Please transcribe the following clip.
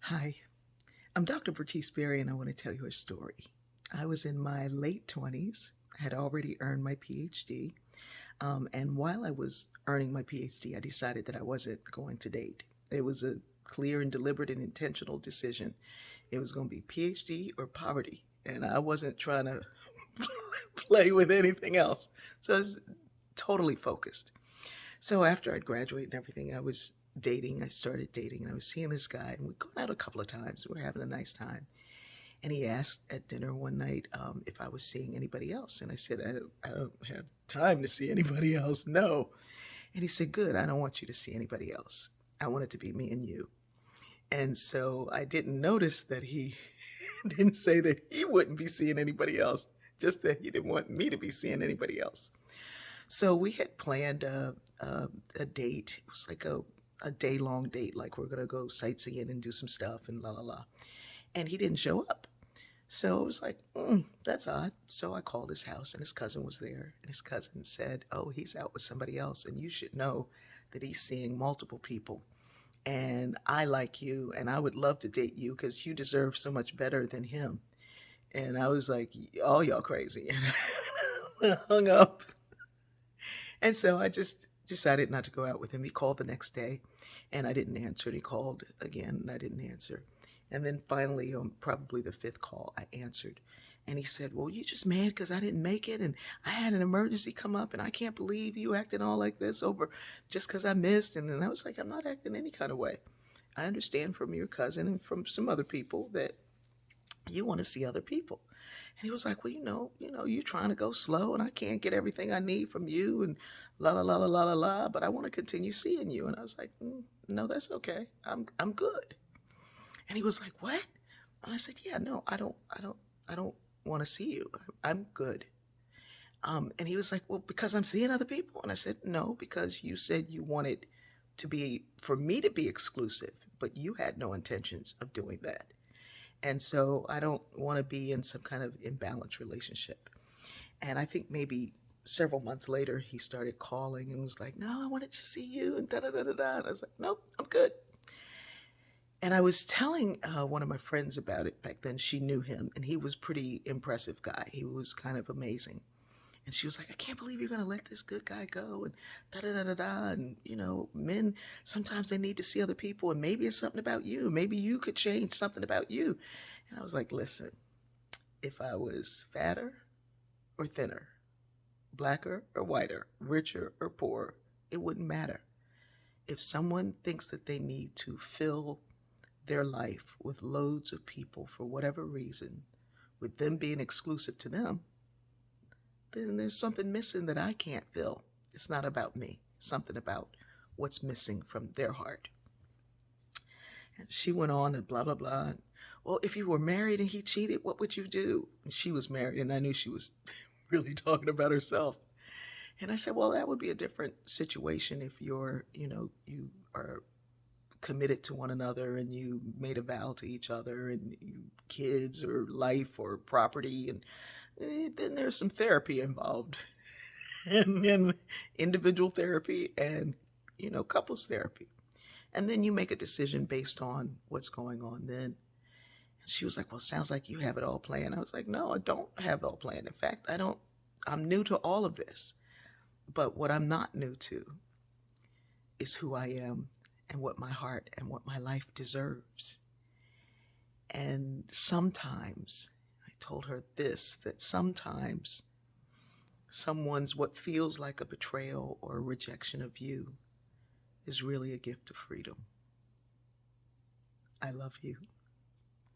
Hi, I'm Dr. Bertice Berry, and I want to tell you a story. I was in my late 20s, I had already earned my PhD, and while I was earning my PhD, I decided that I wasn't going to date. It was a clear and deliberate and intentional decision. It was going to be PhD or poverty, and I wasn't trying to play with anything else. So I was totally focused. So after I'd graduated and everything, I started dating, and I was seeing this guy, and we'd gone out a couple of times. We were having a nice time. And he asked at dinner one night if I was seeing anybody else. And I said, I don't have time to see anybody else. No. And he said, good. I don't want you to see anybody else. I want it to be me and you. And so I didn't notice that he didn't say that he wouldn't be seeing anybody else, just that he didn't want me to be seeing anybody else. So we had planned a date. It was like a day long date, like we're going to go sightseeing and do some stuff and la la la. And he didn't show up. So I was like, that's odd. So I called his house, and his cousin was there. And his cousin said, oh, he's out with somebody else. And you should know that he's seeing multiple people. And I like you, and I would love to date you because you deserve so much better than him. And I was like, all y'all crazy. And I hung up. And so I just decided not to go out with him. He called the next day, and I didn't answer. And he called again, and I didn't answer. And then finally, on probably the fifth call, I answered. And he said, well, you just mad because I didn't make it, and I had an emergency come up, and I can't believe you acting all like this over just because I missed. And then I was like, I'm not acting any kind of way. I understand from your cousin and from some other people that you want to see other people. And he was like, well, you're trying to go slow, and I can't get everything I need from you, and la la la la la la la. But I want to continue seeing you. And I was like, no, that's okay. I'm good. And he was like, what? And I said, yeah, no, I don't want to see you. I'm good. And he was like, well, because I'm seeing other people. And I said, no, because you said you wanted to be for me to be exclusive, but you had no intentions of doing that. And so I don't want to be in some kind of imbalanced relationship. And I think maybe several months later, he started calling and was like, no, I wanted to see you, and da da da da da. And I was like, nope, I'm good. And I was telling one of my friends about it back then. She knew him, and he was a pretty impressive guy. He was kind of amazing. And she was like, I can't believe you're going to let this good guy go, and da da da da da. And, men, sometimes they need to see other people, and maybe it's something about you. Maybe you could change something about you. And I was like, listen, if I was fatter or thinner, blacker or whiter, richer or poorer, it wouldn't matter. If someone thinks that they need to fill their life with loads of people for whatever reason, with them being exclusive to them, then there's something missing that I can't fill. It's not about me, something about what's missing from their heart. And she went on and blah, blah, blah. And, well, if you were married and he cheated, what would you do? And she was married, and I knew she was really talking about herself. And I said, well, that would be a different situation if you are committed to one another, and you made a vow to each other, and kids or life or property, and then there's some therapy involved, and individual therapy, and couples therapy, and then you make a decision based on what's going on then. And she was like, well, sounds like you have it all planned. I was like, no, I don't have it all planned. In fact, I don't. I'm new to all of this, but what I'm not new to is who I am, and what my heart and what my life deserves. And sometimes, I told her this, that sometimes someone's what feels like a betrayal or a rejection of you is really a gift of freedom. I love you.